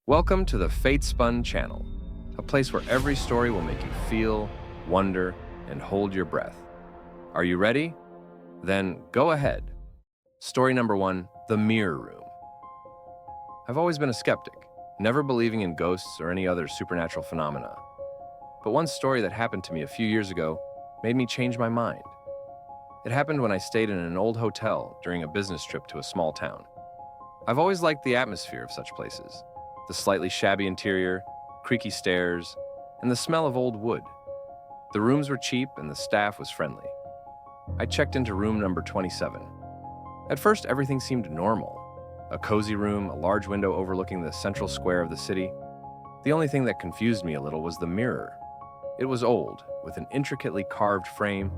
Welcome to the Fate Spun channel, a place where every story will make you feel, wonder, and hold your breath. Are you ready? Then go ahead. Story number 1, The Mirror Room. I've always been a skeptic, never believing in ghosts or any other supernatural phenomena. But one story that happened to me a few years ago made me change my mind. It happened when I stayed in an old hotel during a business trip to a small town. I've always liked the atmosphere of such places. The slightly shabby interior, creaky stairs, and the smell of old wood. The rooms were cheap and the staff was friendly. I checked into room number 27. At first, everything seemed normal. A cozy room, a large window overlooking the central square of the city. The only thing that confused me a little was the mirror. It was old, with an intricately carved frame.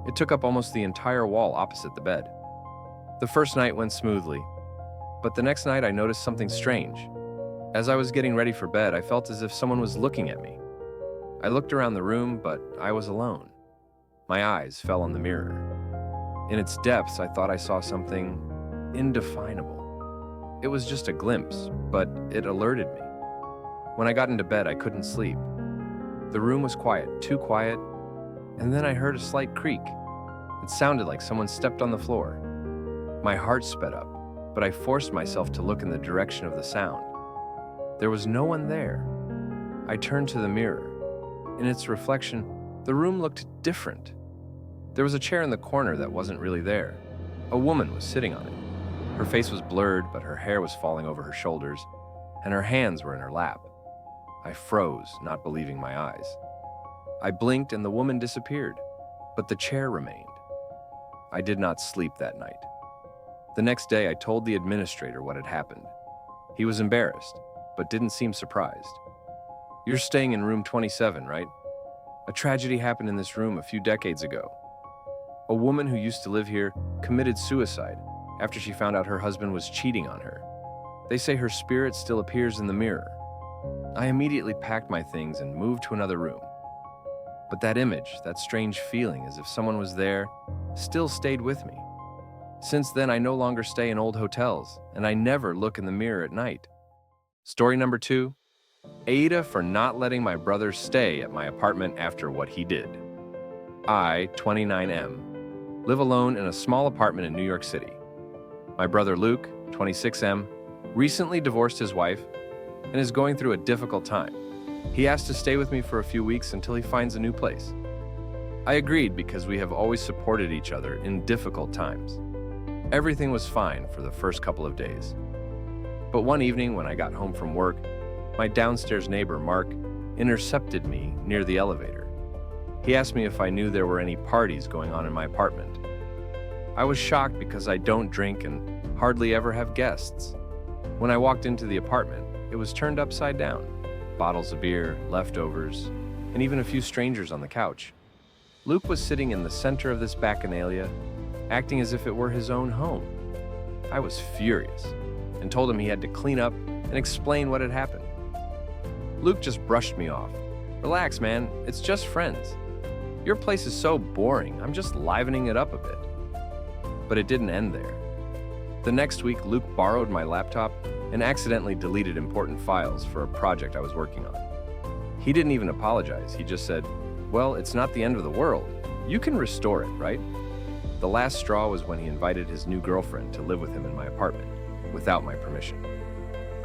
It took up almost the entire wall opposite the bed. The first night went smoothly, but the next night I noticed something strange. As I was getting ready for bed, I felt as if someone was looking at me. I looked around the room, but I was alone. My eyes fell on the mirror. In its depths, I thought I saw something indefinable. It was just a glimpse, but it alerted me. When I got into bed, I couldn't sleep. The room was quiet, too quiet, and then I heard a slight creak. It sounded like someone stepped on the floor. My heart sped up, but I forced myself to look in the direction of the sound. There was no one there. I turned to the mirror. In its reflection, the room looked different. There was a chair in the corner that wasn't really there. A woman was sitting on it. Her face was blurred, but her hair was falling over her shoulders, and her hands were in her lap. I froze, not believing my eyes. I blinked and the woman disappeared, but the chair remained. I did not sleep that night. The next day, I told the administrator what had happened. He was embarrassed, but didn't seem surprised. "You're staying in room 27, right? A tragedy happened in this room a few decades ago. A woman who used to live here committed suicide after she found out her husband was cheating on her. They say her spirit still appears in the mirror." I immediately packed my things and moved to another room. But that image, that strange feeling as if someone was there, still stayed with me. Since then, I no longer stay in old hotels, and I never look in the mirror at night. Story number 2, AITA for not letting my brother stay at my apartment after what he did. I, 29M, live alone in a small apartment in New York City. My brother Luke, 26M, recently divorced his wife and is going through a difficult time. He asked to stay with me for a few weeks until he finds a new place. I agreed because we have always supported each other in difficult times. Everything was fine for the first couple of days. But one evening when I got home from work, my downstairs neighbor, Mark, intercepted me near the elevator. He asked me if I knew there were any parties going on in my apartment. I was shocked because I don't drink and hardly ever have guests. When I walked into the apartment, it was turned upside down. Bottles of beer, leftovers, and even a few strangers on the couch. Luke was sitting in the center of this bacchanalia, acting as if it were his own home. I was furious and told him he had to clean up and explain what had happened. Luke just brushed me off. "Relax, man, it's just friends. Your place is so boring, I'm just livening it up a bit." But it didn't end there. The next week, Luke borrowed my laptop and accidentally deleted important files for a project I was working on. He didn't even apologize. He just said, "Well, it's not the end of the world. You can restore it, right?" The last straw was when he invited his new girlfriend to live with him in my apartment, without my permission.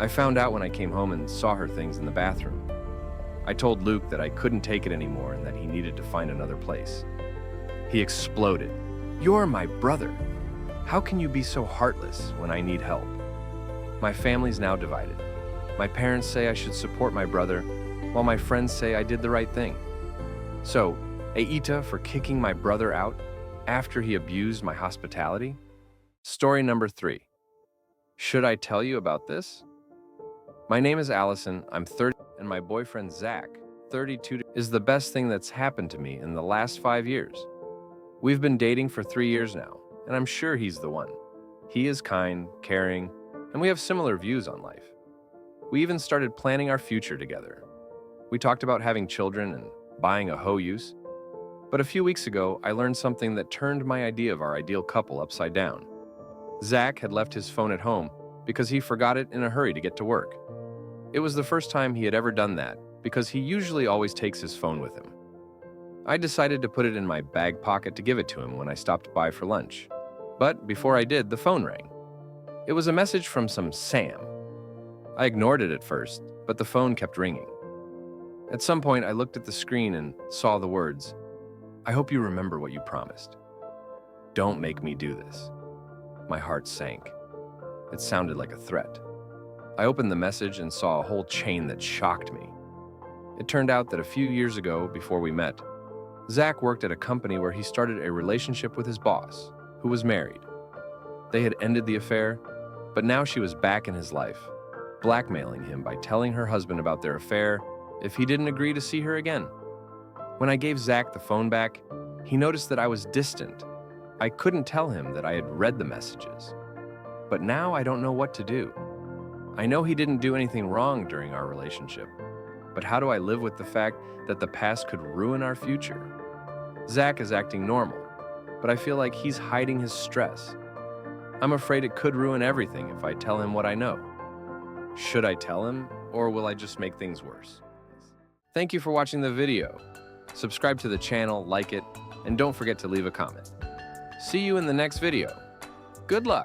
I found out when I came home and saw her things in the bathroom. I told Luke that I couldn't take it anymore and that he needed to find another place. He exploded. "You're my brother. How can you be so heartless when I need help?" My family's now divided. My parents say I should support my brother, while my friends say I did the right thing. So, AITA for kicking my brother out after he abused my hospitality? Story number 3. Should I tell you about this? My name is Allison, I'm 30, and my boyfriend Zach, 32, is the best thing that's happened to me in the last 5 years. We've been dating for 3 years now, and I'm sure he's the one. He is kind, caring, and we have similar views on life. We even started planning our future together. We talked about having children and buying a ho-use. But a few weeks ago, I learned something that turned my idea of our ideal couple upside down. Zach had left his phone at home because he forgot it in a hurry to get to work. It was the first time he had ever done that because he usually always takes his phone with him. I decided to put it in my bag pocket to give it to him when I stopped by for lunch. But before I did, the phone rang. It was a message from some Sam. I ignored it at first, but the phone kept ringing. At some point, I looked at the screen and saw the words, "I hope you remember what you promised. Don't make me do this." My heart sank. It sounded like a threat. I opened the message and saw a whole chain that shocked me. It turned out that a few years ago, before we met, Zach worked at a company where he started a relationship with his boss, who was married. They had ended the affair, but now she was back in his life, blackmailing him by telling her husband about their affair if he didn't agree to see her again. When I gave Zach the phone back, he noticed that I was distant. I couldn't tell him that I had read the messages. But now I don't know what to do. I know he didn't do anything wrong during our relationship, but how do I live with the fact that the past could ruin our future? Zach is acting normal, but I feel like he's hiding his stress. I'm afraid it could ruin everything if I tell him what I know. Should I tell him, or will I just make things worse? Thank you for watching the video. Subscribe to the channel, like it, and don't forget to leave a comment. See you in the next video. Good luck!